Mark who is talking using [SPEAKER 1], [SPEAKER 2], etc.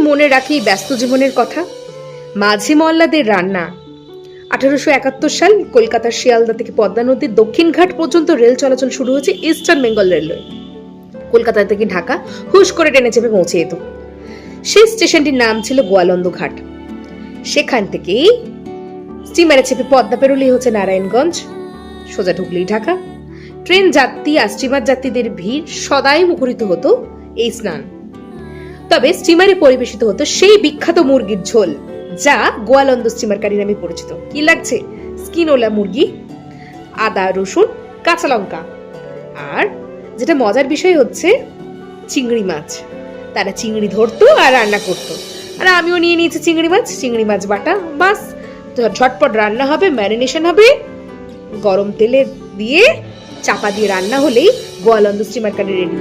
[SPEAKER 1] মনে রাখি ব্যস্ত জীবনের কথা। মাঝি মল্লাদের রান্না। 1871 সাল কলকাতার শিয়ালদা থেকে পদ্মা নদীর দক্ষিণ ঘাট পর্যন্ত রেল চলাচল শুরু হয়েছে ইস্টার্ন বেঙ্গল রেলওয়ে। কলকাতা থেকে ঢাকা হুশ করে ট্রেনে চেপে পৌঁছে যেত। সেই স্টেশনটির নাম ছিল গোয়ালন্দ ঘাট। সেখান থেকেই স্টিমারে চেপে পদ্মা পেরোলেই হচ্ছে নারায়ণগঞ্জ, সোজা ঢুকলেই ঢাকা। ট্রেন যাত্রী আর স্টিমার যাত্রীদের ভিড় সদাই মুখরিত হতো এই স্নান। তবে স্টিমারে পরিবেশিত হতো সেই বিখ্যাত মুরগির ঝোল, যা গোয়ালন্দ স্টিমার কারি নামে পরিচিত। কি লাগছে? স্কিনওয়ালা মুরগি, আদা রসুন কাঁচা লঙ্কা, আর যেটা মজার বিষয় হচ্ছে চিংড়ি মাছ। তারা চিংড়ি ধরতো আর রান্না করতো, আর আমিও নিয়ে নিয়েছি চিংড়ি মাছ বাটা। বাস ঝটপট রান্না হবে, ম্যারিনেশন হবে, গরম তেলে দিয়ে চাপা দিয়ে রান্না হলেই গোয়ালন্দ স্টিমার কারি রেডি।